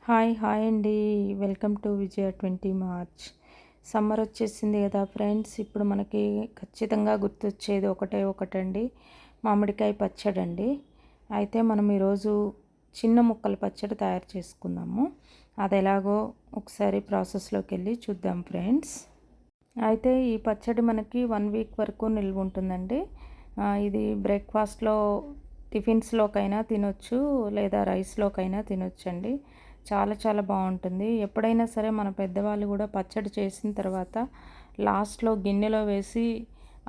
Hi అండి. Welcome to Vijaya 20 March. Summer వచ్చేసింది కదా ఫ్రెండ్స్. ఇప్పుడు మనకి ఖచ్చితంగా గుర్తొచ్చేది ఒకటండి, మామిడికాయ పచ్చడి అండి. అయితే మనం ఈరోజు చిన్న ముక్కల పచ్చడి తయారు చేసుకుందాము. అది ఎలాగో ఒకసారి ప్రాసెస్లోకి వెళ్ళి చూద్దాం ఫ్రెండ్స్. అయితే ఈ పచ్చడి మనకి 1 వీక్ వరకు నిల్వ ఉంటుందండి. ఇది బ్రేక్ఫాస్ట్లో టిఫిన్స్లోకైనా తినొచ్చు, లేదా రైస్లోకైనా తినొచ్చండి. చాలా బాగుంటుంది. ఎప్పుడైనా సరే మన పెద్దవాళ్ళు కూడా పచ్చడి చేసిన తర్వాత లాస్ట్లో గిన్నెలో వేసి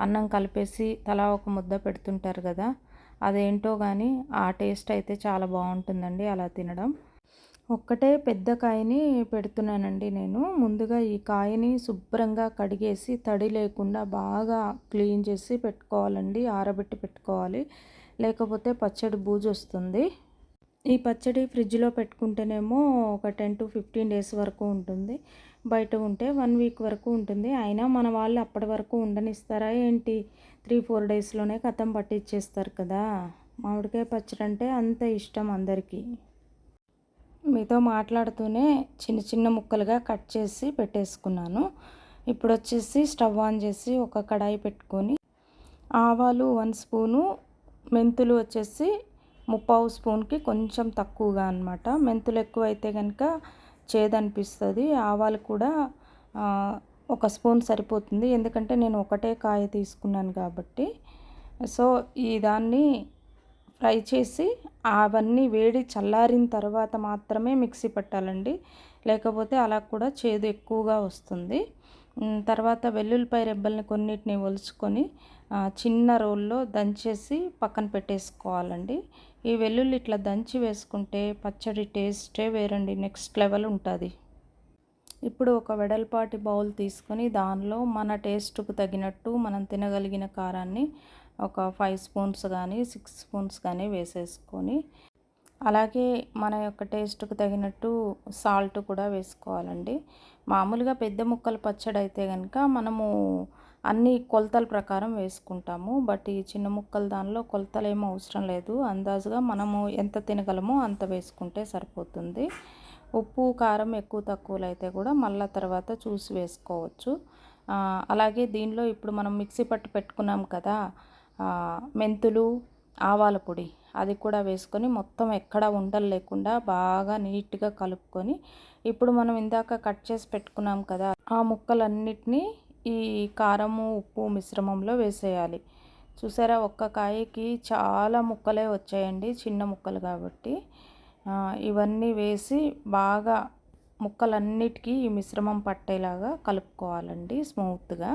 అన్నం కలిపేసి తలా ఒక ముద్ద పెడుతుంటారు కదా, అదేంటో కానీ ఆ టేస్ట్ అయితే చాలా బాగుంటుందండి అలా తినడం. ఒక్కటే పెద్ద కాయని పెడుతున్నానండి నేను. ముందుగా ఈ కాయని శుభ్రంగా కడిగేసి తడి లేకుండా బాగా క్లీన్ చేసి పెట్టుకోవాలండి, ఆరబెట్టి పెట్టుకోవాలి. లేకపోతే పచ్చడి బూజు వస్తుంది. ఈ పచ్చడి ఫ్రిడ్జ్లో పెట్టుకుంటేనేమో ఒక 10 to 15 డేస్ వరకు ఉంటుంది. బయట ఉంటే 1 వీక్ వరకు ఉంటుంది. అయినా మన వాళ్ళు అప్పటి వరకు ఉండనిస్తారా ఏంటి? 3-4 డేస్లోనే కథం పట్టించేస్తారు కదా. మామిడికాయ పచ్చడి అంటే అంత ఇష్టం అందరికీ. మీతో మాట్లాడుతూనే చిన్న ముక్కలుగా కట్ చేసి పెట్టేసుకున్నాను. ఇప్పుడు వచ్చేసి స్టవ్ ఆన్ చేసి ఒక కడాయి పెట్టుకొని ఆవాలు 1 స్పూను, మెంతులు వచ్చేసి 3/4 స్పూన్కి కొంచెం తక్కువగా అనమాట. మెంతులు ఎక్కువైతే కనుక చేదనిపిస్తుంది. ఆవాలు కూడా 1 స్పూన్ సరిపోతుంది, ఎందుకంటే నేను ఒకటే కాయ తీసుకున్నాను కాబట్టి. సో ఈ దాన్ని ఫ్రై చేసి అవన్నీ వేడి చల్లారిన తర్వాత మాత్రమే మిక్సీ పట్టాలండి, లేకపోతే అలా కూడా చేదు ఎక్కువగా వస్తుంది. తర్వాత వెల్లుల్లిపాయ రెబ్బల్ని కొన్నిటిని ఒలుచుకొని చిన్న రోల్లో దంచేసి పక్కన పెట్టేసుకోవాలండి. ఈ వెల్లుల్లి ఇట్లా దంచి వేసుకుంటే పచ్చడి టేస్టే వేరండి, నెక్స్ట్ లెవెల్ ఉంటుంది. ఇప్పుడు ఒక వెడల్పాటి బౌల్ తీసుకొని దానిలో మన టేస్ట్కు తగినట్టు మనం తినగలిగిన కారాన్ని ఒక 5 స్పూన్స్ కానీ 6 స్పూన్స్ కానీ వేసేసుకొని, అలాగే మన యొక్క టేస్ట్కు తగినట్టు సాల్ట్ కూడా వేసుకోవాలండి. మామూలుగా పెద్ద ముక్కల పచ్చడి అయితే కనుక మనము అన్ని కొలతల ప్రకారం వేసుకుంటాము. బట్ ఈ చిన్న ముక్కల దానిలో కొలతలు ఏమీ అవసరం లేదు. అందాజుగా మనము ఎంత తినగలమో అంత వేసుకుంటే సరిపోతుంది. ఉప్పు కారం ఎక్కువ తక్కువలు అయితే కూడా మళ్ళీ తర్వాత చూసి వేసుకోవచ్చు. అలాగే దీనిలో ఇప్పుడు మనం మిక్సీ పట్టి పెట్టుకున్నాం కదా మెంతులు, ఆవాల పొడి, అది కూడా వేసుకొని మొత్తం ఎక్కడ ఉండలు లేకుండా బాగా నీట్గా కలుపుకొని, ఇప్పుడు మనం ఇందాక కట్ చేసి పెట్టుకున్నాం కదా ఆ ముక్కలన్నిటినీ ఈ కారము ఉప్పు మిశ్రమంలో వేసేయాలి. చూసారా, ఒక్క కాయకి చాలా ముక్కలే వచ్చాయండి, చిన్న ముక్కలు కాబట్టి. ఇవన్నీ వేసి బాగా ముక్కలన్నిటికీ ఈ మిశ్రమం పట్టేలాగా కలుపుకోవాలండి స్మూత్గా.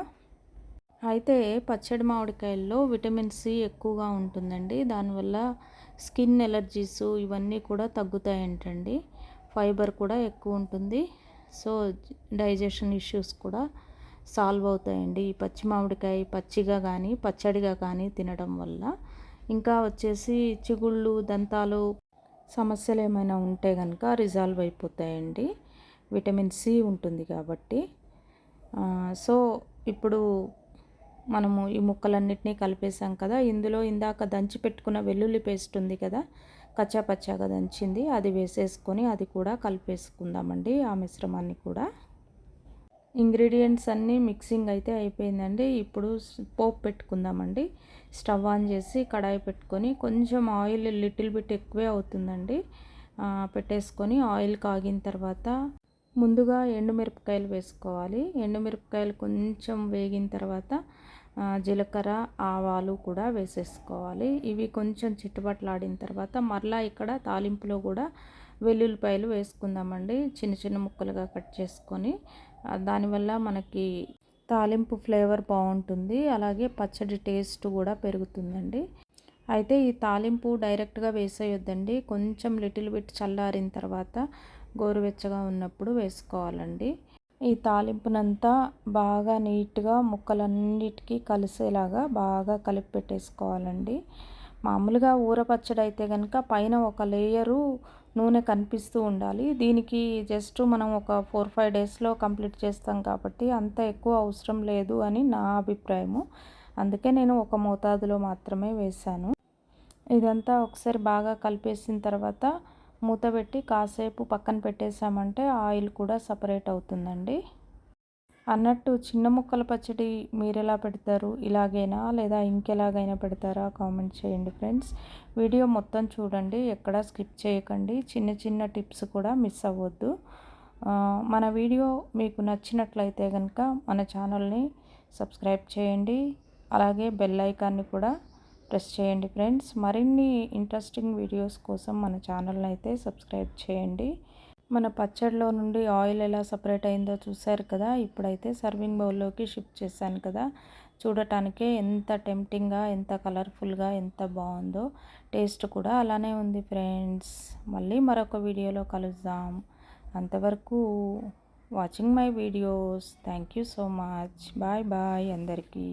అయితే పచ్చడి మామిడికాయల్లో విటమిన్ సి ఎక్కువగా ఉంటుందండి. దానివల్ల స్కిన్ ఎలర్జీస్ ఇవన్నీ కూడా తగ్గుతాయంటండి. ఫైబర్ కూడా ఎక్కువ ఉంటుంది. సో డైజెషన్ ఇష్యూస్ కూడా సాల్వ్ అవుతాయండి ఈ పచ్చి మామిడికాయ పచ్చిగా కానీ పచ్చడిగా కానీ తినడం వల్ల. ఇంకా వచ్చేసి చిగుళ్ళు, దంతాలు సమస్యలు ఏమైనా ఉంటే కనుక రిజాల్వ్ అయిపోతాయండి, విటమిన్ సి ఉంటుంది కాబట్టి. సో ఇప్పుడు మనము ఈ ముక్కలన్నిటినీ కలిపేసాం కదా, ఇందులో ఇందాక దంచి పెట్టుకున్న వెల్లుల్లి పేస్ట్ ఉంది కదా, కచ్చాపచ్చాగా దంచింది, అది వేసేసుకొని అది కూడా కలిపేసుకుందామండి ఆ మిశ్రమాన్ని కూడా. ఇంగ్రీడియంట్స్ అన్నీ మిక్సింగ్ అయితే అయిపోయిందండి. ఇప్పుడు పోపు పెట్టుకుందామండి. స్టవ్ ఆన్ చేసి కడాయి పెట్టుకొని కొంచెం ఆయిల్ లిటిల్ బిట్ ఎక్కువే అవుతుందండి పెట్టేసుకొని, ఆయిల్ కాగిన తర్వాత ముందుగా ఎండుమిరపకాయలు వేసుకోవాలి. ఎండుమిరపకాయలు కొంచెం వేగిన తర్వాత జీలకర్ర, ఆవాలు కూడా వేసేసుకోవాలి. ఇవి కొంచెం చిట్టుపట్లాడిన తర్వాత మరలా ఇక్కడ తాలింపులో కూడా వెల్లుల్లిపాయలు వేసుకుందామండి, చిన్న ముక్కలుగా కట్ చేసుకొని. దానివల్ల మనకి తాలింపు ఫ్లేవర్ బాగుంటుంది, అలాగే పచ్చడి టేస్ట్ కూడా పెరుగుతుందండి. అయితే ఈ తాలింపు డైరెక్ట్గా వేసేయొద్దండి, కొంచెం లిటిల్ బిట్ చల్లారిన తర్వాత గోరువెచ్చగా ఉన్నప్పుడు వేసుకోవాలండి. ఈ తాలింపునంతా బాగా నీట్గా ముక్కలన్నిటికీ కలిసేలాగా బాగా కలిపి పెట్టేసుకోవాలండి. మామూలుగా ఊర పచ్చడి అయితే కనుక పైన ఒక లేయరు నూనె కనిపిస్తూ ఉండాలి. దీనికి జస్ట్ మనం ఒక 4-5 డేస్లో కంప్లీట్ చేస్తాం కాబట్టి అంత ఎక్కువ అవసరం లేదు అని నా అభిప్రాయము. అందుకే నేను ఒక మోతాదులో మాత్రమే వేశాను. ఇదంతా ఒకసారి బాగా కలిపేసిన తర్వాత మూత పెట్టి కాసేపు పక్కన పెట్టేసామంటే ఆయిల్ కూడా సపరేట్ అవుతుందండి. అన్నట్టు చిన్న ముక్కల పచ్చడి మీరెలా పెడతారు? ఇలాగేనా లేదా ఇంకెలాగైనా పెడతారా? కామెంట్ చేయండి ఫ్రెండ్స్. వీడియో మొత్తం చూడండి, ఎక్కడా స్కిప్ చేయకండి. చిన్న చిన్న టిప్స్ కూడా మిస్ అవ్వద్దు. మన వీడియో మీకు నచ్చినట్లయితే కనుక మన ఛానల్ని సబ్స్క్రైబ్ చేయండి. అలాగే బెల్ ఐకాన్ని కూడా ప్రెస్ చేయండి ఫ్రెండ్స్. మరిన్ని ఇంట్రెస్టింగ్ వీడియోస్ కోసం మన ఛానల్ని అయితే సబ్స్క్రైబ్ చేయండి. మన పచ్చడిలో నుండి ఆయిల్ ఎలా సపరేట్ అయిందో చూశారు కదా. ఇప్పుడైతే సర్వింగ్ బౌల్లోకి షిఫ్ట్ చేశాను కదా. చూడటానికే ఎంత టెంప్టింగ్గా, ఎంత కలర్ఫుల్గా, ఎంత బాగుందో. టేస్ట్ కూడా అలానే ఉంది ఫ్రెండ్స్. మళ్ళీ మరొక వీడియోలో కలుద్దాం. అంతవరకు watching my videos. Thank you so much. Bye bye అందరికీ.